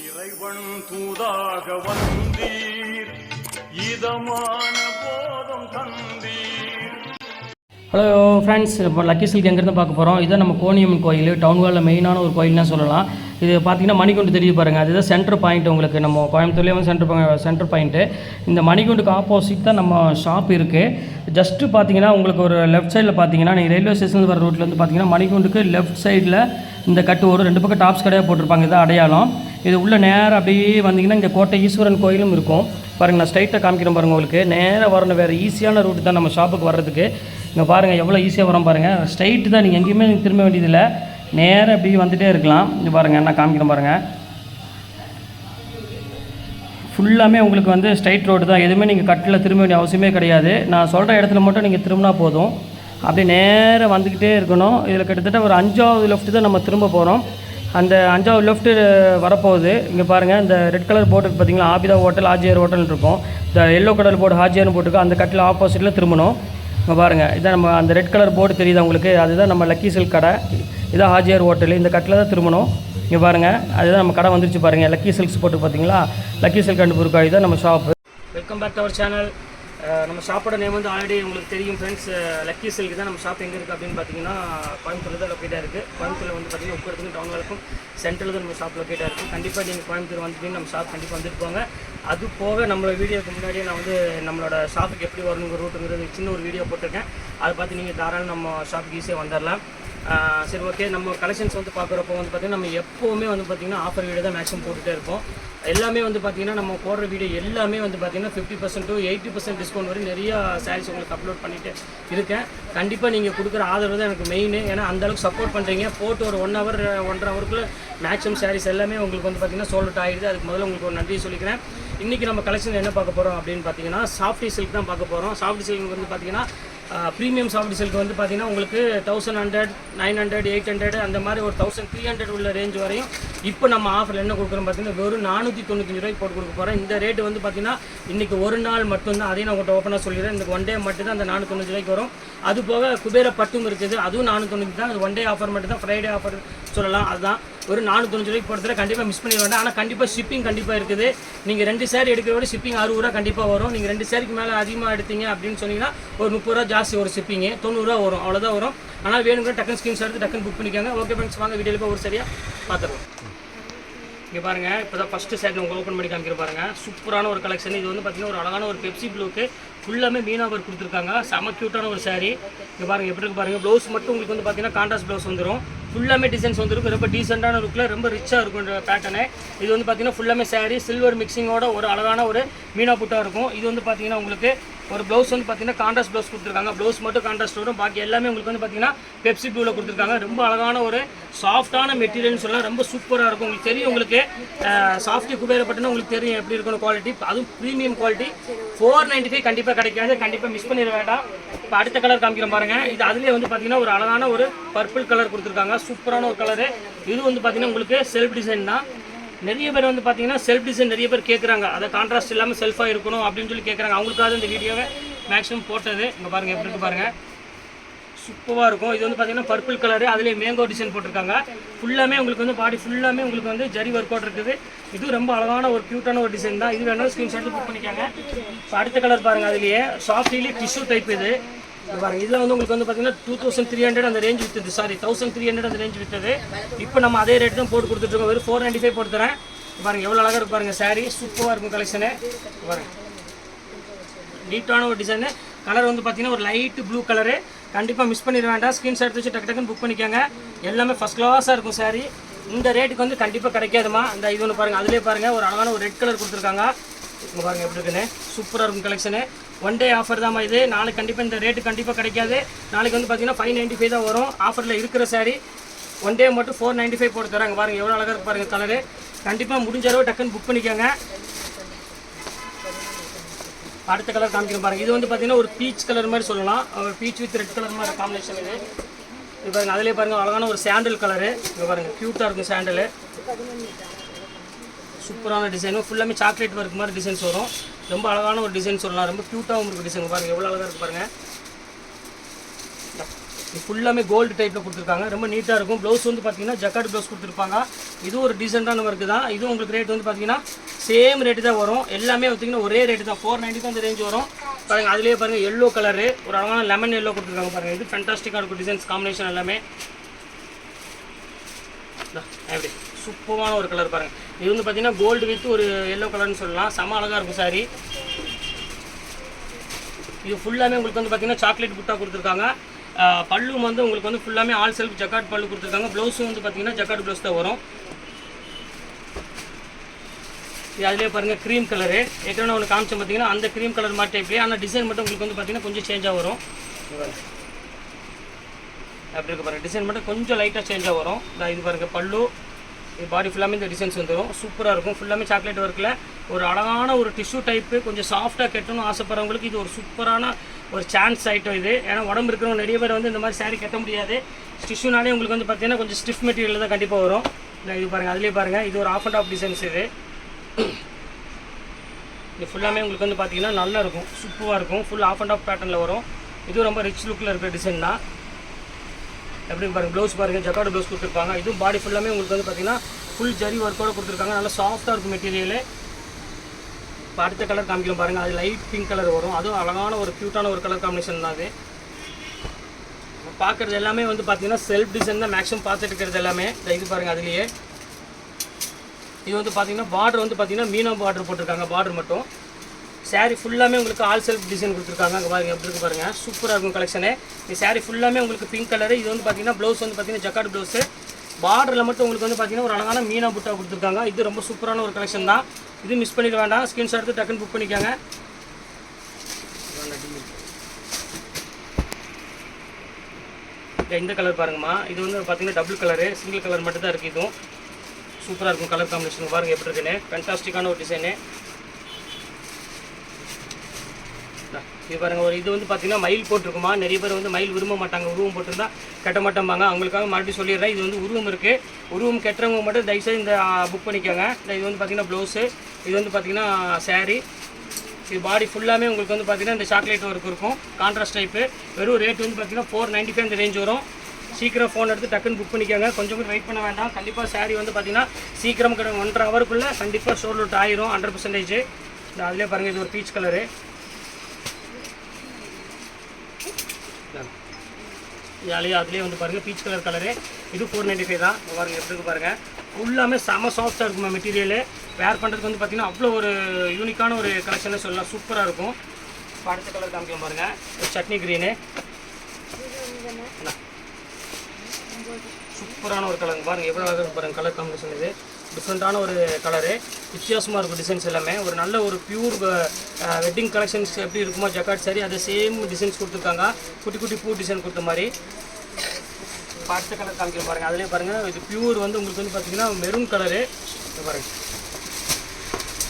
இறைவன் தூதாக வந்தீர் இதமான போதம் தந்தீர். ஹலோ ஃப்ரெண்ட்ஸ், இப்போ லக்கி சில்க் எங்கேருந்து பார்க்க போகிறோம். இதுதான் நம்ம கோணியம்மன் கோயில், டவுன் ஹாலில் மெயினான ஒரு கோயில்னு சொல்லலாம். இது பார்த்திங்கன்னா மணிகுண்டு தெரியுது பாருங்கள், அதுதான் சென்டர் பாயிண்ட். உங்களுக்கு நம்ம கோயம்புத்தூர்லேயே வந்து சென்டர் பாயிண்ட்டு. இந்த மணிகுண்டுக்கு ஆப்போசிட் தான் நம்ம ஷாப் இருக்குது. ஜஸ்ட்டு பார்த்தீங்கன்னா உங்களுக்கு ஒரு லெஃப்ட் சைடில் பார்த்தீங்கன்னா நீங்கள் ரயில்வே ஸ்டேஷன் வர ரோட்டில் வந்து பார்த்தீங்கன்னா மணிகுண்டுக்கு லெஃப்ட் சைடில் இந்த கட்டு வரும். 2 பக்கம் டாப்ஸ் கடையாக போட்டிருப்பாங்க, இதுதான் அடையாளம். இது உள்ள நேராக அப்படியே வந்தீங்கன்னா இங்கே கோட்டை ஈஸ்வரன் கோயிலும் இருக்கும் பாருங்கள். நான் ஸ்ட்ரைட்டாக காமிக்கிறேன் பாருங்கள். உங்களுக்கு நேராக வரணும், வேறு ஈஸியான ரூட்டு தான் நம்ம ஷாப்புக்கு வர்றதுக்கு. இங்கே பாருங்கள் எவ்வளோ ஈஸியாக வரோம் பாருங்கள். ஸ்ட்ரைட்டு தான், நீங்கள் எங்கேயுமே திரும்ப வேண்டியதில்லை, நேராக அப்படியே வந்துகிட்டே இருக்கலாம். இங்கே பாருங்கள், நான் காமிக்கிறேன் பாருங்கள். ஃபுல்லாமே உங்களுக்கு வந்து ஸ்ட்ரைட் ரோடு தான், எதுவுமே நீங்கள் கட்டில் திரும்ப வேண்டிய அவசியமே கிடையாது. நான் சொல்கிற இடத்துல மட்டும் நீங்கள் திரும்பினா போதும். அப்படியே நேராக வந்துக்கிட்டே இருக்கணும். இதில் கிட்டத்தட்ட ஒரு 5வது லெஃப்ட்டு தான் நம்ம திரும்ப போகிறோம். அந்த 5வது லெஃப்ட்டு வரப்போகுது. இங்கே பாருங்கள், இந்த ரெட் கலர் போர்டு பார்த்தீங்களா, ஆபிதா ஹோட்டல் ஹாஜியார் ஹோட்டல் இருக்கும். இந்த எல்லோ கலர் போர்டு ஹாஜியார்னு போட்டுருக்கோம். அந்த கட்டில் ஆப்போசிட்டில் திரும்பணும். இங்கே பாருங்கள், இதான் நம்ம அந்த ரெட் கலர் போர்டு தெரியுது உங்களுக்கு, அதுதான் நம்ம லக்கி சில்க் கடை. இதான் ஹாஜியார் ஹோட்டல். இந்த கட்டில் தான் திரும்பணும். இங்கே பாருங்கள், அதுதான் நம்ம கடை வந்துருச்சு பாருங்கள். லக்கி சில்க்ஸ் போட்டு பார்த்தீங்களா, லக்கி சில்க் அண்ட் புர்காய் தான் நம்ம shop. Welcome back to our channel. நம்ம ஷாப்போட நேம் வந்து ஆல்ரெடி உங்களுக்கு தெரியும் ஃப்ரெண்ட்ஸ், லக்கி சில்க் தான். நம்ம ஷாப் எங்கே இருக்குது அப்படின்னு பார்த்தீங்கன்னா கோயம்புத்தூர் தான் லொக்கேட்டாக இருக்குது. கோயம்புத்தூரில் வந்து பார்த்தீங்கன்னா உட்கிறதுக்கும் டவுன் ஹாலுக்கும் சென்ட்ரல் தான் நம்ம ஷாப் லொக்கேட்டாக இருக்குது. கண்டிப்பாக நீங்கள் கோயம்புத்தூர் வந்துட்டீங்க நம்ம ஷாப் கண்டிப்பாக வந்துட்டு போங்க. அது போக நம்மளோட வீடியோக்கு முன்னாடியே நான் வந்து நம்மளோட ஷாப்புக்கு எப்படி வரணுங்கிற ரூட்டுங்கிறது சின்ன ஒரு வீடியோ போட்டிருக்கேன். அதை பார்த்து நீங்கள் தாராளம் நம்ம ஷாப்புக்கு ஈஸியாக வந்துடலாம். சரி, ஓகே. நம்ம கலெக்ஷன்ஸ் வந்து பார்க்குறப்போ வந்து பார்த்திங்கன்னா நம்ம எப்போவுமே வந்து பார்த்திங்கன்னா ஆஃபர் வீடியோ தான் மேக்ஸிமம் போட்டுகிட்டே இருப்போம். எல்லாமே வந்து பார்த்திங்கன்னா நம்ம போடுற வீடியோ எல்லாமே வந்து பார்த்திங்கன்னா 50% to 80% டிஸ்கவுண்ட் வரை நிறையா சாரீஸ் உங்களுக்கு அப்லோட் பண்ணிட்டு இருக்கேன். கண்டிப்பாக நீங்கள் கொடுக்குற ஆதரவு தான் எனக்கு மெயின். ஏன்னா அந்தளவுக்கு சப்போர்ட் பண்ணுறீங்க. போட்டு ஒரு 1 hour 1.5 hourக்குள்ளே மேக்ஸிமம் சாரீஸ் எல்லாமே உங்களுக்கு வந்து பார்த்திங்கன்னா சோல்ட் அவுட் ஆகிடுது. அதுக்கு முதல்ல உங்களுக்கு ஒரு நன்றி சொல்லிக்கிறேன். இன்றைக்கி நம்ம கலெக்ஷன் என்ன பார்க்க போகிறோம் அப்படின்னு பார்த்தீங்கன்னா சாஃப்டி சில்க் தான் பார்க்க போகிறோம். சாஃப்டி சில்க் வந்து பார்த்திங்கன்னா ப்ரீமியம் சாஃப்டி சில்க் வந்து பார்த்திங்கன்னா உங்களுக்கு 1100, 900, 800 அந்த மாதிரி ஒரு 1300 உள்ள ரேஞ்ச் வரையும் இப்போ நம்ம ஆஃபரில் என்ன கொடுக்குறோம் பார்த்தீங்கன்னா வெறும் 495 ரூபாய்க்கு போட்டு கொடுக்க போகிறேன். இந்த ரேட்டு வந்து பார்த்திங்கன்னா இன்றைக்கி ஒரு நாள் மட்டும்தான். அதையும் நான் உங்கள்கிட்ட ஓப்பனாக சொல்லிடுறேன். இந்த 1 டே மட்டும் தான் அந்த 495 ரூபாய்க்கு வரும். அது போக குபேர பட்டும் இருக்குது, அதுவும் 495 தான். அது 1 டே ஆஃபர் மட்டும் தான், ஃப்ரைடே ஆஃபர் சொல்லலாம். அதுதான் ஒரு 495 ரூபாய்க்கு போடுறதுல கண்டிப்பாக மிஸ் பண்ணி வேண்டாம். ஆனால் கண்டிப்பாக ஷிப்பிங் கண்டிப்பாக இருக்குது. நீங்கள் 2 சாரி எடுக்கிறத விட ஷிப்பிங் 60 ரூபா கண்டிப்பாக வரும். நீங்கள் 2 சாரிக்கு மேலே அதிகமாக எடுத்தீங்க அப்படின்னு சொன்னீங்கன்னா ஒரு 30 ரூபா ஜாஸ்தி ஒரு ஷிப்பிங்கு 90 ரூபா வரும், அவ்வளோதான் வரும். ஆனால் வேணுங்கிற டக்குன்னு ஸ்கிரீன்ஷாட் எடுத்து டக்குன்னு புக் பண்ணிக்காங்க. ஓகே ஃப்ரெண்ட்ஸ், வாங்க வீடியோவில் போய் ஒரு சரியாக பார்த்துருவோம். இங்கே பாருங்கள், இப்போ தான் ஃபஸ்ட்டு சாரி உங்களுக்கு ஓப்பன் பண்ணி காமிக்கிற பாருங்கள். சூப்பரான ஒரு கலெக்ஷன். இது வந்து பார்த்திங்கன்னா ஒரு அழகான ஒரு பெப்சி ப்ளூக்கு ஃபுல்லாமே மீனா ஒர்க் கொடுத்துருக்காங்க. செம க்யூட்டான ஒரு சாரீ. இங்கே பாருங்கள் எப்படி இருக்கு பாருங்கள். ப்ளவுஸ் மட்டும் உங்களுக்கு வந்து பார்த்திங்கன்னா கான்ட்ராஸ்ட் ப்ளவுஸ் வந்துடும். ஃபுல்லாமே டிசைன்ஸ் வந்துருக்கும். ரொம்ப டீசெண்டான லுக்கில் ரொம்ப ரிச்சாக இருக்கும் இந்த பேட்டர்னு. இது வந்து பார்த்திங்கன்னா ஃபுல்லாமே சாரீ சில்வர் மிக்சிங்கோட ஒரு அழகான ஒரு மீனா புட்டாக இருக்கும். இது வந்து பார்த்திங்கன்னா உங்களுக்கு ஒரு ப்ளவுஸ் வந்து பார்த்திங்கன்னா கான்ட்ராஸ்ட் ப்ளவுஸ் கொடுத்துருக்காங்க. ப்ளவுஸ் மட்டும் கான்ட்ராஸ்ட் வரும், பாக்கி எல்லாமே உங்களுக்கு வந்து பார்த்திங்கன்னா பெப்சி ப்ளூவில் கொடுத்துருக்காங்க. ரொம்ப அழகான ஒரு சாஃப்டான மெட்டீரியல்னு சொல்லலாம். ரொம்ப சூப்பராக இருக்கும். உங்களுக்கு தெரியும், உங்களுக்கு சாஃப்டி குபேரப்பட்டுன்னா உங்களுக்கு தெரியும் எப்படி இருக்கணும் குவாலிட்டி. அதுவும் ப்ரீமியம் குவாலிட்டி. 495 கண்டிப்பாக கிடைக்காது, கண்டிப்பாக மிஸ் பண்ணிட வேண்டாம். இப்போ அடுத்த கலர் காமிக்கிறேன் பாருங்கள். இது அதுலேயே வந்து பார்த்திங்கன்னா ஒரு அழகான ஒரு பர்பிள் கலர் கொடுத்துருக்காங்க. சூப்பரான ஒரு கலரு. இது வந்து பார்த்திங்கன்னா உங்களுக்கு செல்ஃப் டிசைன் தான். நிறைய பேர் வந்து பார்த்தீங்கன்னா செல்ஃப் டிசைன் நிறைய பேர் கேட்குறாங்க. அதை கான்ட்ராஸ்ட் இல்லாமல் செல்ஃபாக இருக்கணும் அப்படின்னு சொல்லி கேட்குறாங்க. அவங்களுக்காக இந்த வீடியோவை மேக்ஸிமம் போட்டது. இங்கே பாருங்கள் எப்படி இருக்கு பாருங்கள், சூப்பராக இருக்கும். இது வந்து பார்த்தீங்கன்னா பர்பிள் கலரு, அதிலே மேங்கோ டிசைன் போட்டிருக்காங்க. ஃபுல்லாமே உங்களுக்கு வந்து பாடி ஃபுல்லாமே உங்களுக்கு வந்து ஜரி ஒர்க் அவுட் இருக்குது. இது ரொம்ப அழகான ஒரு க்யூட்டான ஒரு டிசைன் தான். இது வேணாலும் ஸ்க்ரீன்ஷாட் புக் பண்ணிக்காங்க. இப்போ அடுத்த கலர் பாருங்கள், அதுலேயே சாஃப்ட்லி டிஷ்யூ டைப். இது பாருங்கள், இதில் வந்து உங்களுக்கு வந்து பார்த்தீங்கன்னா 2300 அந்த ரேஞ்ச் விற்றுது. சாரி 1300 அந்த ரேஞ்ச் விற்றுது. இப்போ நம்ம அதே ரேட் தான் போட்டு கொடுத்துட்ருக்கோம். வெறும் 495 போட்டு தரேன். பாருங்கள் எவ்வளோ அழகாக இருக்கு பாருங்கள். சாரீ சூப்பராக இருக்கும் கலெக்ஷனு. பாருங்கள் நீட்டான ஒரு டிசைனு. கலர் வந்து பார்த்தீங்கன்னா ஒரு லைட்டு ப்ளூ கலரு. கண்டிப்பாக மிஸ் பண்ணிட வேண்டாம். ஸ்க்ரீன்ஷாட் வச்சு டக்கு டக்குன்னு புக் பண்ணிக்கோங்க. எல்லாமே ஃபஸ்ட் கிளாஸாக இருக்கும் சாரீ. இந்த ரேட்டுக்கு வந்து கண்டிப்பாக கிடைக்காதுமா. இந்த இது ஒன்று பாருங்கள், அதிலே பாருங்கள் ஒரு அழகான ஒரு ரெட் கலர் கொடுத்துருக்காங்க. இங்கே பாருங்கள் எப்படி இருக்குன்னு, சூப்பராக இருக்கும் கலெக்ஷனு. 1 டே ஆஃபர் தான் இது. நாளைக்கு கண்டிப்பாக இந்த ரேட்டு கண்டிப்பாக கிடைக்காது. நாளைக்கு வந்து பார்த்தீங்கன்னா 595 தான் வரும். ஆஃபரில் இருக்கிற சாரீ 1 டே மட்டும் 495 போட்டு தராங்க. பாருங்கள் எவ்வளோ அழகாக இருக்கு பாருங்கள் கலரு. கண்டிப்பாக முடிஞ்ச அளவு டக்குன்னு புக் பண்ணிக்கோங்க. அடுத்த கலர் காமிக்கிறேன் பாருங்கள். இது வந்து பார்த்தீங்கன்னா ஒரு பீச் கலர் மாதிரி சொல்லலாம். ஒரு பீச் வித் ரெட் கலர் மாதிரி காம்பினேஷன் இது. இது பாருங்கள், அதிலே பாருங்கள் அழகான ஒரு சாண்டல் கலரு. இங்கே பாருங்கள் க்யூட்டாக இருக்கும் சாண்டலு. சூப்பரான டிசைனும் ஃபுல்லாமே சாக்லேட் ஒர்க் மாதிரி டிசைன்ஸ் வரும். ரொம்ப அழகான ஒரு டிசைன் சொல்லலாம். ரொம்ப க்யூட்டாகவும் இருக்கும் டிசைன். பாருங்கள் எவ்வளோ அழகாக இருக்குது பாருங்கள். இது ஃபுல்லாமே கோல்டு டைப்பில் கொடுத்துருக்காங்க, ரொம்ப நீட்டாக இருக்கும். ப்ளவுஸ் வந்து பார்த்தீங்கன்னா ஜக்கார்டு ப்ளவுஸ் கொடுத்துருப்பாங்க. இது ஒரு டீசெண்டான ஒர்க்கு தான். இதுவும் உங்களுக்கு ரேட் வந்து பார்த்தீங்கன்னா சேம் ரேட்டு தான் வரும். எல்லாமே பார்த்தீங்கன்னா ஒரே ரேட்டு தான், 490 தான் இந்த ரேஞ்ச் வரும். பாருங்கள், அதுலேயே பாருங்கள் எல்லோ கலரு, ஒரு அழகான லெமன் எல்லோ கொடுத்துருக்காங்க பாருங்கள். இது ஃபேண்டாஸ்டிக்காக இருக்கும் டிசைன்ஸ் காம்பினேஷன் எல்லாமே. எப்படி சூப்பரான ஒரு கலர் பாருங்கள். இது வந்து பார்த்தீங்கன்னா கோல்டு வித் ஒரு எல்லோ கலர்னு சொல்லலாம், செம அழகாக இருக்கும் சாரி. இது ஃபுல்லாமே உங்களுக்கு வந்து பார்த்தீங்கன்னா சாக்லேட் புட்டா கொடுத்துருக்காங்க. பல்லு வந்து உங்களுக்கு வந்து ஃபுல்லாமே ஆல் செல்ஃப் ஜக்கார்ட் பல்லு கொடுத்துருக்காங்க. ப்ளவுஸும் வந்து பார்த்தீங்கன்னா ஜக்கார்ட் ப்ளவுஸ் தான் வரும். இது அதிலே பாருங்கள் க்ரீம் கலரு, ஏற்கனவே ஒன்று காமிச்சோம் பார்த்தீங்கன்னா அந்த க்ரீம் கலர் மாதிரி டைப்லேயே, ஆனால் டிசைன் மட்டும் உங்களுக்கு வந்து பார்த்தீங்கன்னா கொஞ்சம் சேஞ்சாக வரும். அப்படி இருக்க பாருங்கள், டிசைன் மட்டும் கொஞ்சம் லைட்டாக சேஞ்சாக வரும். இது பாருங்கள் பல்லு, இது பாடி ஃபுல்லாமே இந்த டிசைன்ஸ் வந்துடும். சூப்பராக இருக்கும். ஃபுல்லாமே சாக்லேட் ஒர்க்கில் ஒரு அழகான ஒரு டிஷ்யூ டைப்பு, கொஞ்சம் சாஃப்டாக கட்டணும்னு ஆசைப்படுறவங்களுக்கு இது ஒரு சூப்பரான ஒரு சான்ஸ் ஐட்டம் இது. ஏன்னா உடம்பு இருக்கிறவங்க நிறைய பேர் வந்து இந்த மாதிரி சாரீ கட்ட முடியாது. டிஷ்யூனாலே உங்களுக்கு வந்து பார்த்தீங்கன்னா கொஞ்சம் ஸ்டிஃப் மெட்டீரியல் தான் கண்டிப்பாக வரும். இது பாருங்கள், அதுலேயே பாருங்கள், இது ஒரு ஆஃப் அண்ட் ஆஃப் டிசைன்ஸ் இது. இது ஃபுல்லாமே உங்களுக்கு வந்து பார்த்தீங்கன்னா நல்லா இருக்கும், சூப்பராக இருக்கும். ஃபுல் ஆஃப் அண்ட் ஆஃப் பேட்டர்னில் வரும். இது ரொம்ப ரிச் லுக்கில் இருக்கிற டிசைன் தான். எப்படி பாருங்கள், ப்ளவுஸ் பாருங்கள், ஜக்கார்டு ப்ளவுஸ் கொடுத்துருப்பாங்க. இதுவும் பாடி ஃபுல்லாமே உங்களுக்கு வந்து பார்த்தீங்கன்னா ஃபுல் ஜரி ஒர்க்கோடு கொடுத்துருக்காங்க. நல்லா சாஃப்டாக இருக்கும் மெட்டீரியலு. இப்போ அடுத்த கலர் காமிக்கலாம் பாருங்கள், அது லைட் பிங்க் கலர் வரும். அதுவும் அழகான ஒரு க்யூட்டான ஒரு கலர் காம்பினேஷன் தான் அது. பார்க்குறது எல்லாமே வந்து பார்த்தீங்கன்னா செல்ஃப் டிசைன் தான் மேக்ஸிமம் பார்த்துட்டு இருக்கிறது எல்லாமே. இது பாருங்கள், அதுலேயே இது வந்து பார்த்தீங்கன்னா பார்டர் வந்து பார்த்தீங்கன்னா மீனா பார்டர் போட்டிருக்காங்க, பார்டர் மட்டும். சாரீ ஃபுல்லாமே உங்களுக்கு ஆல் செல்ஃப் டிசைன் கொடுத்துருக்காங்க. அங்கே பாருங்கள், எப்படி இருக்குது பாருங்கள், சூப்பராக இருக்கும் கலெக்ஷனு. இந்த சாரீ ஃபுல்லாமே உங்களுக்கு பிங்க் கலரு. இது வந்து பார்த்தீங்கன்னா ப்ளவுஸ் வந்து பார்த்தீங்கன்னா ஜக்கார்டு ப்ளவுஸு. பார்டரில் மட்டும் உங்களுக்கு வந்து பார்த்தீங்கன்னா ஒரு அழகான மீனா புட்டா கொடுத்துருக்காங்க. இது ரொம்ப சூப்பரான ஒரு கலெக்ஷன் தான். இது மிஸ் பண்ணிட வேண்டாம், ஸ்க்ரீன்ஷாட் எடுத்து டக்குன்னு புக் பண்ணிக்கோங்க. இந்த கலர் பாருங்கம்மா, இது வந்து பார்த்தீங்கன்னா டபுள் கலரு, சிங்கிள் கலர் மட்டும் தான் இருக்குது. இதுவும் சூப்பராக இருக்கும் கலர் காம்பினேஷன். பாருங்கள் எப்படி இருக்குன்னு, ஃபேண்டாஸ்டிக்கான ஒரு டிசைனு. இது பாருங்கள், ஒரு இது வந்து பார்த்தீங்கன்னா மயில் போட்டிருக்குமா. நிறைய பேர் வந்து மயில் விரும்ப மாட்டாங்க, உருவம் போட்டிருந்தா கட்ட மாட்டோம்பாங்க. அவங்களுக்காக மறுபடியும் சொல்லிடுறேன், இது வந்து உருவம் இருக்குது. உருவம் கட்டுறவங்க மட்டும் தயவுசெய்து இந்த புக் பண்ணிக்கோங்க. இது வந்து பார்த்தீங்கன்னா ப்ளவுஸு, இது வந்து பார்த்தீங்கன்னா சாரீ. இது பாடி ஃபுல்லாமே உங்களுக்கு வந்து பார்த்தீங்கன்னா இந்த சாக்லேட் ஒர்க் இருக்கும், கான்ட்ராஸ்ட் டைப்பு. வெறும் ரேட் வந்து பார்த்தீங்கன்னா 495 இந்த ரேஞ்ச் வரும். சீக்கிரம் ஃபோன் எடுத்து டக்குன்னு புக் பண்ணிக்கோங்க, கொஞ்சம் கூட வெயிட் பண்ண வேண்டாம். கண்டிப்பாக சாரீ வந்து பார்த்தீங்கன்னா சீக்கிரம் 1.5 ஹவருக்குள்ளே கண்டிப்பாக ஷோல் அவுட் ஆயிரும் 100%. அதிலே பாருங்கள், இது ஒரு பீச் கலரு. அதுலேயே வந்து பாருங்கள் பீச் கலர் கலரு. இது 495 தான். பாருங்கள் எப்படி இருக்கு பாருங்கள், ஃபுல்லாமே செம சாஃப்டாக இருக்குமா மெட்டீரியலு. வேர் பண்ணுறதுக்கு வந்து பார்த்தீங்கன்னா அவ்வளோ ஒரு யூனிக்கான ஒரு கலெக்ஷன்னு சொல்லலாம், சூப்பராக இருக்கும். அடுத்த கலர் காமிக்கலாம் பாருங்கள், சட்னி க்ரீனு. சூப்பரான ஒரு கலர் பாருங்கள், எவ்வளோ அழகாக பாருங்கள் கலர் காம்பினேஷன். இது டிஃப்ரெண்ட்டான ஒரு கலரு, வித்தியாசமாக இருக்கும் டிசைன்ஸ் எல்லாமே. ஒரு நல்ல ஒரு பியூர் வெட்டிங் கலெக்ஷன்ஸ் எப்படி இருக்குமோ ஜக்கார்ட் சாரி, அதை சேம் டிசைன்ஸ் கொடுத்துருக்காங்க. குட்டி குட்டி பூ டிசைன் கொடுத்த மாதிரி. அடுத்த கலர் காமிக்கலாம் பாருங்கள், அதிலே பாருங்கள், இது பியூர் வந்து உங்களுக்கு வந்து பார்த்தீங்கன்னா மெரூன் கலரு. பாருங்கள்,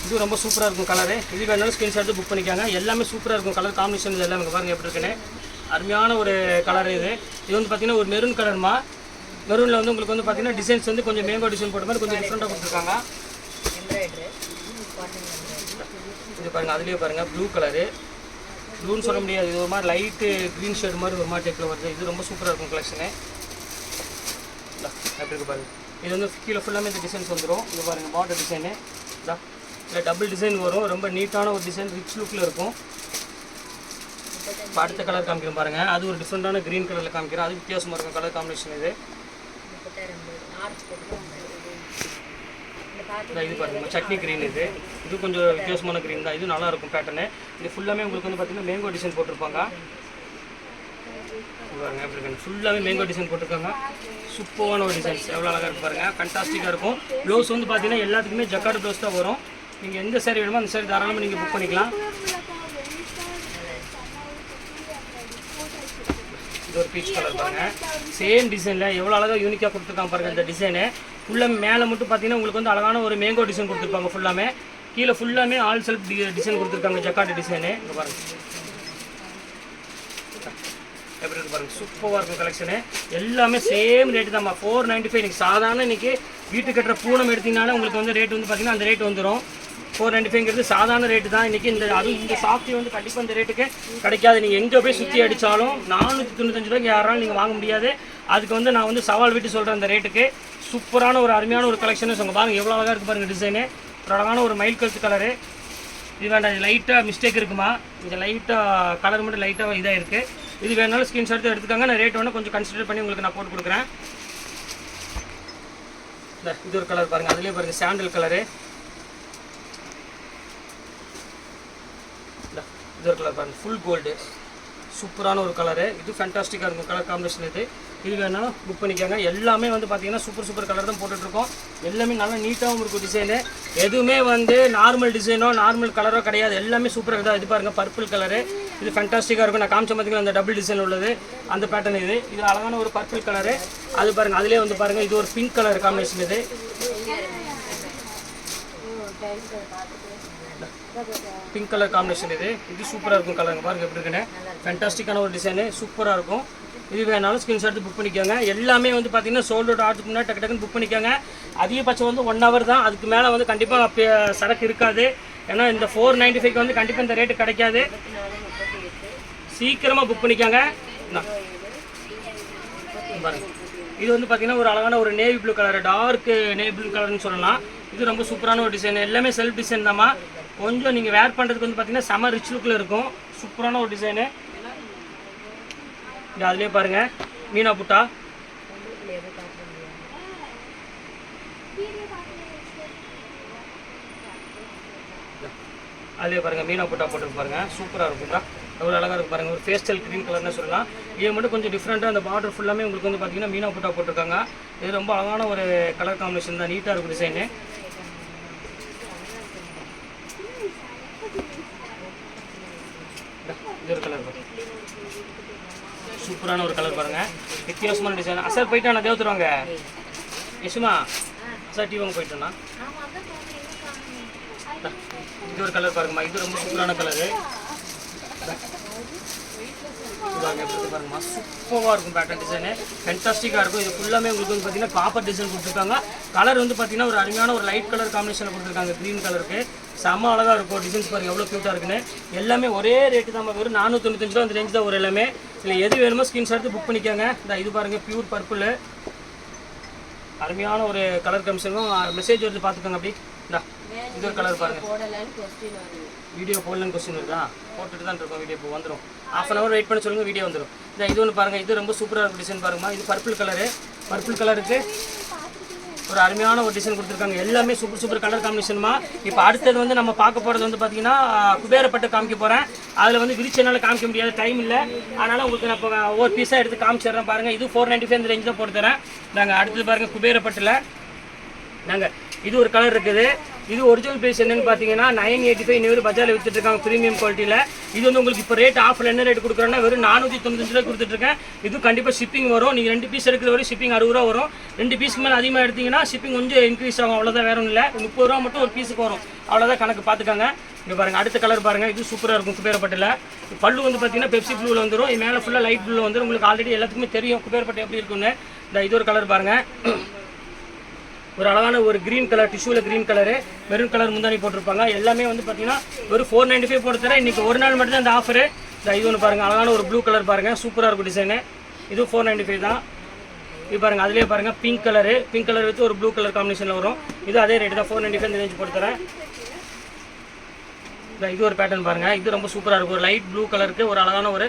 இது ரொம்ப சூப்பராக இருக்கும் கலரு. இது வேணாலும் ஸ்க்ரீன்ஷாட் எடுத்து புக் பண்ணிக்காங்க. எல்லாமே சூப்பராக இருக்கும் கலர் காம்பினேஷன். இது எல்லாமே பாருங்கள் எப்படி இருக்குன்னு, அருமையான ஒரு கலர் இது. இது வந்து பார்த்தீங்கன்னா ஒரு மெரூன் கலர்மா. மெரூனில் வந்து உங்களுக்கு வந்து பார்த்தீங்கன்னா டிசைன்ஸ் வந்து கொஞ்சம் மேங்கோ டிசைன் போட்ட மாதிரி கொஞ்சம் டிஃப்ரெண்ட்டாக கொடுத்துருக்காங்க. இது பாருங்கள், அதுலேயே பாருங்கள் ப்ளூ கலரு. ப்ளூன்னு சொல்ல முடியாது, இது ஒரு மாதிரி லைட்டு க்ரீன் ஷேட் மாதிரி ஒரு மாதிரி டைப்பில் வருது. இது ரொம்ப சூப்பராக இருக்கும் கலெக்ஷனு. எப்படி இருக்கு பாருங்கள், இது வந்து கீழே ஃபுல்லாமே இந்த டிசைன்ஸ் வந்துடும். இது பாருங்கள் பார்டர் டிசைனு, இல்லை டபுள் டிசைன் வரும். ரொம்ப நீட்டான ஒரு டிசைன், ரிச் லுக்கில் இருக்கும். அடுத்த கலர் காமிக்கிறோம் பாருங்கள், அது ஒரு டிஃப்ரெண்ட்டான க்ரீன் கலரில் காமிக்கிறோம். அது வித்தியாசமாக இருக்கும் கலர் காம்பினேஷன். இது இது பாருங்கள் சட்னி க்ரீன். இது கொஞ்சம் வித்தியாசமான க்ரீன் தான். இது நல்லாயிருக்கும் பேட்டர்னு. இது ஃபுல்லாமே உங்களுக்கு வந்து பார்த்தீங்கன்னா மேங்கோ டிசைன் போட்டிருப்பாங்க. பாருங்கள் எப்படி இருக்கு, ஃபுல்லாகவே மேங்கோ டிசைன் போட்டிருக்காங்க. சூப்பரான ஒரு டிசைன்ஸ், எவ்வளோ அழகாக இருக்கு பாருங்கள், ஃபேண்டாஸ்டிக்காக இருக்கும். ப்ளவுஸ் வந்து பார்த்தீங்கன்னா எல்லாத்துக்குமே ஜக்கார்டு ப்ளவுஸ் தான் வரும். நீங்கள் எந்த சாரி வேணுமோ அந்த சாரி தாராளமாக நீங்கள் புக் பண்ணிக்கலாம். இது ஒரு பீச் கலர் பாருங்கள், சேம் டிசைனில் எவ்வளோ அழகாக யூனிக்காக கொடுத்துருக்காங்க பாருங்கள். இந்த டிசைனு ஃபுல்லாக மேலே மட்டும் பார்த்தீங்கன்னா உங்களுக்கு வந்து அழகான ஒரு மேங்கோ டிசைன் கொடுத்துருப்பாங்க. ஃபுல்லாமே கீழே ஃபுல்லாமே ஆல் செல்ஃப் டிசைன் கொடுத்துருக்காங்க, ஜக்கார்டு டிசைனு. இங்கே பாருங்கள் எப்படி இருக்கு பாருங்கள், சூப்பராக இருக்கும் கலெக்ஷனு. எல்லாமே சேம் ரேட்டு தான், 495. நீங்கள் சாதாரண இன்றைக்கி வீட்டு கட்டுற பூனம் எடுத்திங்கனால உங்களுக்கு வந்து ரேட் வந்து பார்த்தீங்கன்னா அந்த ரேட் வந்துடும். 495ங்கிறது சாதாரண ரேட்டு தான் இன்றைக்கி. அதுவும் இந்த சாஃப்டி வந்து கண்டிப்பாக இந்த ரேட்டுக்கு கிடைக்காது. நீங்கள் எங்கே போய் சுற்றி அடித்தாலும் 495 ரூபாய்க்கு யாராலும் நீங்கள் வாங்க முடியாது. அதுக்கு வந்து நான் வந்து சவால் விட்டு சொல்கிறேன் அந்த ரேட்டுக்கு. சூப்பரான ஒரு அருமையான ஒரு கலெக்ஷன் சொல்லுங்கள். பாருங்கள் எவ்வளோ அழகாக இருக்குது பாருங்கள் டிசைனு. ஒரு அழகான ஒரு மயில் கழுத்து கலரு. இது வேண்டாம், இது லைட்டாக மிஸ்டேக் இருக்குமா, இது லைட்டாக கலர் மட்டும் லைட்டாக இதாக இருக்குது. இது வேணாலும் ஸ்க்ரீன்ஷாட் எடுத்துக்காங்க. நான் ரேட் வேணால் கொஞ்சம் கன்சிடர் பண்ணி உங்களுக்கு நான் போட்டு கொடுக்குறேன். இது ஒரு கலர் பாருங்கள், அதுலேயே பாருங்கள் சாண்டல் கலரு. இது ஒரு கலர் பாருங்கள் ஃபுல் கோல்டு, சூப்பரான ஒரு கலரு. இது ஃபேண்டாஸ்டிக்காக இருக்கும் கலர் காம்பினேஷன். இது வேணாலும் புக் பண்ணிக்கோங்க. எல்லாமே வந்து பார்த்தீங்கன்னா சூப்பர் கலர் தான் போட்டுட்ருக்கோம். எல்லாமே நல்லா நீட்டாகவும் இருக்கும் டிசைனு. எதுவுமே வந்து நார்மல் டிசைனோ நார்மல் கலரோ கிடையாது. எல்லாமே சூப்பராக இருக்குது. இது பாருங்கள் பர்பிள் கலரு, இது ஃபேண்டாஸ்டிக்காக இருக்கும். நான் காமிச்ச பார்த்தீங்கன்னா அந்த டபுள் டிசைன் உள்ளது அந்த பேட்டர்ன். இது அழகான ஒரு பர்பிள் கலரு. அது பாருங்கள், அதிலே வந்து பாருங்கள் இது ஒரு பிங்க் கலர் காம்பினேஷன். இது பிங்க் கலர் காம்பினேஷன். இது சூப்பராக இருக்கும் கலருங்க. பாருங்கள் எப்படி இருக்குன்னு. ஃபேண்டாஸ்டிக்கான ஒரு டிசைனு, சூப்பராக இருக்கும். இது வேணாலும் ஸ்க்ரீன்ஷாட் எடுத்து புக் பண்ணிக்கோங்க. எல்லாமே வந்து பார்த்தீங்கன்னா சோல்ட் அவுட் ஆகிறதுக்கு முன்னாடி டக்குன்னு புக் பண்ணிக்கோங்க. அதிகபட்சம் வந்து 1 hour தான், அதுக்கு மேலே வந்து கண்டிப்பாக சரக்கு இருக்காது. ஏன்னா இந்த 495க்கு வந்து கண்டிப்பாக இந்த ரேட்டு கிடைக்காது. சீக்கிரமாக புக் பண்ணிக்கோங்க. பாருங்கள் இது வந்து பார்த்தீங்கன்னா ஒரு அழகான ஒரு navy blue colour, dark navy blue கலர்னு சொல்லலாம். இது ரொம்ப சூப்பரான ஒரு டிசைன். எல்லாமே செல்ஃப் டிசைன் தாம்மா. கொஞ்சம் நீங்கள் வேர் பண்ணுறதுக்கு வந்து பார்த்தீங்கன்னா செம ரிச் லுக்கில் இருக்கும். சூப்பரான ஒரு டிசைனு. அதுலேயே பாருங்கள் மீனா புட்டா. அதுலேயே பாருங்கள் மீனா புட்டா போட்டு பாருங்கள், சூப்பராக இருக்கும்டா. எவ்வளோ அழகாக இருக்கும் பாருங்கள். ஒரு பேஸ்டல் க்ரீன் கலர்னு சொல்லலாம். இது மட்டும் கொஞ்சம் டிஃப்ரெண்ட்டாக அந்த பார்டர் ஃபுல்லாமே உங்களுக்கு வந்து பார்த்தீங்கன்னா மீனா புட்டா போட்டிருக்காங்க. இது ரொம்ப அழகான ஒரு கலர் காம்பினேஷன் தான், நீட்டாக இருக்கும் டிசைனு. இது ஒரு கலர் சூப்பரான ஒரு கலர் பாருங்கள், வித்தியாசமான டிசைன். அசார் போயிட்டானா தேவத்துருவாங்க யசுமா, அசார் டிவாங்க போயிட்டோன்னா. இது ஒரு கலர் பாருங்கம்மா, இது ரொம்ப சூப்பரான கலரு. பாருங்கம்மா சூப்பராக இருக்கும் பேட்டர்ன் டிசைனு, ஃபேண்டாஸ்டிக்காக இருக்கும். இது ஃபுல்லாமே உங்களுக்கு வந்து பார்த்தீங்கன்னா காப்பர் டிசைன் கொடுத்துருக்காங்க. கலர் வந்து பார்த்தீங்கன்னா ஒரு அருமையான ஒரு லைட் கலர் காம்பினேஷனில் கொடுத்துருக்காங்க, க்ரீன் கலருக்கு. செம்ம அழகாக இருக்கும். டிசைன்ஸ் பாருங்கள் எவ்வளோ க்யூட்டாக இருக்குன்னு. எல்லாமே ஒரே ரேட்டு தான், வெறும் 495 ரூபா அந்த ரேஞ்ச் தான் ஒரு எல்லாமே. இதில் எது வேணுமோ ஸ்க்ரீன்ஷாட் எடுத்து புக் பண்ணிக்கோங்க. இது பாருங்கள் பியூர் பர்பிள், அருமையான ஒரு கலர் காம்பினேஷனும். மெசேஜ் வருது பார்த்துக்கோங்க. அப்படி இது ஒரு கலர் பாருங்கள். வீடியோ போடலன்னு கொஸ்டின் இருக்கா, போட்டுட்டு தான் இருக்கோம். வீடியோ இப்போ வந்துடும். ½ hour வெயிட் பண்ண சொல்லுங்கள், வீடியோ வந்துடும். இது ஒன்று பாருங்கள், இது ரொம்ப சூப்பராக இருக்கும் டிசைன் பாருங்கம்மா. இது பர்பிள் கலரு, பர்பிள் கலருக்கு ஒரு அருமையான ஒரு டிசைன் கொடுத்துருக்காங்க. எல்லாமே சூப்பர் கலர் காம்பினேஷனுமா. இப்போ அடுத்தது வந்து நம்ம பார்க்க போகிறது வந்து பார்த்தீங்கன்னா குபேரப்பட்டு காமிக்க போகிறேன். அதில் வந்து விரிச்சனால காமிக்க முடியாது, டைம் இல்லை. அதனால் உங்களுக்கு நான் இப்போ ஒரு பீஸாக எடுத்து காமிச்சிடுறேன் பாருங்கள். இது 495 இந்த ரேஞ்ச் தான் போட்டு தரேன். நாங்கள் அடுத்தது பாருங்கள் குபேரப்பட்டில் நாங்கள் இது ஒரு கலர் இருக்குது. இது ஒரிஜினல் ப்ரைஸ் என்னன்னு பார்த்தீங்கன்னா 985 நியூ பஜாரில் விற்றுட்ருக்காங்க ப்ரீமியம் குவாலிட்டியில். இது வந்து உங்களுக்கு இப்போ ரேட் ஆஃபர் என்ன ரேட் கொடுக்குறோன்னா வெறும் 495 ரூபா கொடுத்துட்ருக்கேன். இது கண்டிப்பாக ஷிப்பிங் வரும். நீங்கள் 2 பீஸ் எடுக்கிற வரையும் ஷிப்பிங் 60 ரூபா வரும். 2 பீஸ்க்கு மேலே அதிகமாக எடுத்திங்கன்னா ஷிப்பிங் கொஞ்சம் இன்க்ரீஸ் ஆகும், அவ்வளோதான், வேறு ஒன்றும் இல்லை. 30 ரூபா மட்டும் ஒரு பீஸுக்கு வரும், அவ்வளோதான் கணக்கு பார்த்துக்காங்க. இங்கே பாருங்கள் அடுத்த கலர் பாருங்கள், இது சூப்பராக இருக்கும் குபேரப்பட்டில். பல்லு வந்து பார்த்தீங்கன்னா பெப்சி ப்ளூவில் வந்துடும். இது மேலே ஃபுல்லாக லைட் ப்ளூவில் வந்துடும். உங்களுக்கு ஆல்ரெடி எல்லாத்துக்குமே தெரியும் குபேரப்பட்டு எப்படி இருக்குன்னு. இது ஒரு கலர் பாருங்கள், ஒரு அழகான ஒரு க்ரீன் கலர், டிஷ்யூவில் க்ரீன் கலரு, மெரூன் கலர் முந்தானி போட்டிருப்பாங்க. எல்லாமே வந்து பார்த்தீங்கன்னா ஒரு 495 போட்டு தரேன். இன்றைக்கி ஒரு நாள் மட்டும் தான் இந்த ஆஃபரு. இது ஒன்று பாருங்கள், அழகான ஒரு ப்ளூ கலர் பாருங்கள், சூப்பராக இருக்கும் டிசைனு. இது 495 தான். இது பாருங்கள், அதிலே பாருங்கள் பிங்க் கலரு, பிங்க் கலர் வச்சு ஒரு ப்ளூ கலர் காம்பினேஷனில் வரும். இது அதே ரேட்டு தான், 495 இந்த ரேஞ்ச் போட்டு தரேன். இது ஒரு பேட்டர்ன் பாருங்கள், இது ரொம்ப சூப்பராக இருக்கும். ஒரு லைட் ப்ளூ கலருக்கு ஒரு அழகான ஒரு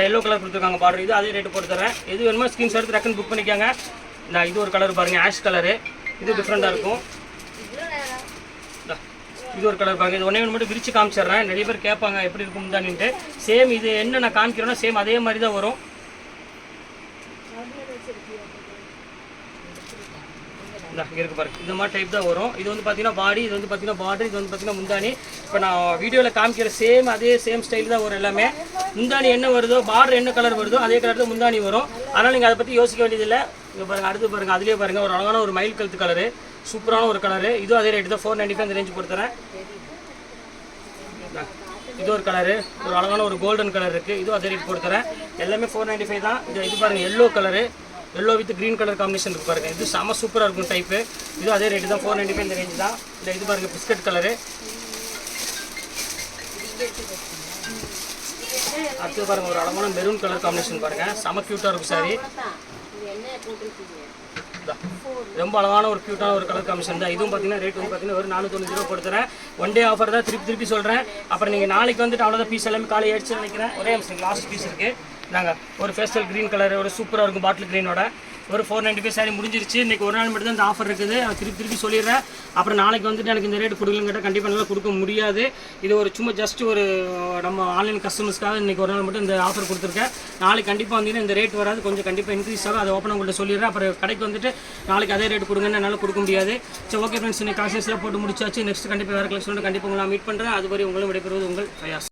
எல்லோ கலர் கொடுத்துருக்காங்க பார்டர். இது அதே ரேட்டு போட்டு தரேன். எது வேணுமோ ஸ்க்ரீன்ஷாட் எடுத்து டக்குன்னு புக் பண்ணிக்கோங்க. இது ஒரு கலர் பாருங்கள், ஆஷ் கலரு, இது டிஃப்ரெண்ட்டாக இருக்கும். இது ஒரு கலர் பாருங்கள். இது ஒன்றே ஒன்று மட்டும் விரிச்சு காமிச்சிடுறேன். நிறைய பேர் கேட்பாங்க எப்படி இருக்கும் தானின்ட்டு. சேம் இது என்ன நான் காமிக்கிறேன்னா சேம் அதே மாதிரி தான் வரும். இங்கே இருக்குது பாருங்கள், இந்த மாதிரி டைப் தான் வரும். இது வந்து பார்த்தீங்கன்னா பாடி, இது வந்து பார்த்தீங்கன்னா பார்டர், இது வந்து பார்த்தீங்கன்னா முந்தானி. இப்போ நான் வீடியோவில் காமிக்கிற சேம் அதே சேம் ஸ்டைல் தான் வரும் எல்லாமே. முந்தானி என்ன வருதோ, பார்டர் என்ன கலர் வருதோ அதே கலர் தான் முந்தானி வரும். அதனால் நீங்கள் அதை பற்றி யோசிக்க வேண்டியதில்லை. இங்கே பாருங்கள், அடுத்து பாருங்கள், அதிலே பாருங்கள் ஒரு அழகான ஒரு மயில் கழுத்து கலரு, சூப்பரான ஒரு கலரு. இதுவும் அதே ரேட்டு தான், 495 இந்த ரேஞ்சு கொடுத்துறேன். இது ஒரு கலரு, ஒரு அழகான ஒரு கோல்டன் கலர் இருக்குது, இதுவும் அதே ரேட் கொடுத்துறேன். எல்லாமே 495 தான். இது பாருங்கள் yellow colour, yellow with green colour combination இருக்குது பாருங்கள். இது செம்ம சூப்பராக இருக்கும் டைப்பு. இது அதே ரேட்டு தான், 495 இந்த ரேஞ்சு தான். இது பாருங்கள் பிஸ்கட் கலரு, அடுத்து பாருங்கள் ஒரு அழகான மெரூன் கலர் காம்பினேஷன் பாருங்கள், செம க்யூட்டாக இருக்கும் சாரி. ரொம்ப அழகான ஒரு க்யூட்டான ஒரு கலர் காம்பினேஷன் தான். இதுவும் பார்த்தீங்கன்னா ரேட் வந்து பார்த்தீங்கன்னா ஒரு 490 ரூபா கொடுத்துறேன். ஒன் டே ஆஃபர் தான், திருப்பி சொல்கிறேன். அப்புறம் நீங்கள் நாளைக்கு வந்துட்டு அவ்வளோதான் பீஸ் எல்லாமே காலி ஆயிடுச்சுன்னு நினைக்கிறேன். ஒரே நிமிஷம் லாஸ்ட் பீஸ் இருக்குது. நாங்கள் ஒரு ஃபேஸ்டல் க்ரீன் கலர் ஒரு சூப்பராக இருக்கும் பாட்டில் க்ரீனோட ஒரு 495 சாரி முடிஞ்சிருச்சு. இன்றைக்கி ஒரு நாள் மட்டும் தான் இந்த ஆஃபர் இருக்குது. திருப்பி சொல்லிடுறேன். அப்புறம் நாளைக்கு வந்துட்டு எனக்கு இந்த ரேட் கொடுக்கலன்னு கேட்டால் கண்டிப்பாக நல்லா கொடுக்க முடியாது. இது ஒரு சும்மா ஜஸ்ட் ஒரு நம்ம ஆன்லைன் கஸ்டமர்ஸ்க்காக இன்றைக்கி ஒரு நாள் மட்டும் இந்த ஆஃபர் கொடுத்துருக்கேன். நாளைக்கு கண்டிப்பாக வந்தீங்கன்னா இந்த ரேட் வராது, கொஞ்சம் கண்டிப்பாக இன்க்ரீஸ் ஆகும். அதை ஓப்பனாக உங்கள்கிட்ட சொல்லிடுறேன். அப்புறம் கடைக்கு வந்துட்டு நாளைக்கு அதே ரேட் கொடுங்கன்னு என்னால் கொடுக்க முடியாது. சரி ஓகே ஃப்ரெண்ட்ஸ், இன்னைக்கு கலெக்ஷன்ஸ்லாம் போட்டு முடிச்சாச்சு. நெக்ஸ்ட் கண்டிப்பாக வேறு கலெக்ஷனோட கண்டிப்பாக உங்களை மீட் பண்ணுறேன். அதுவரை உங்களும் விடைபெறுவது உங்கள் ஃபயாஸ்.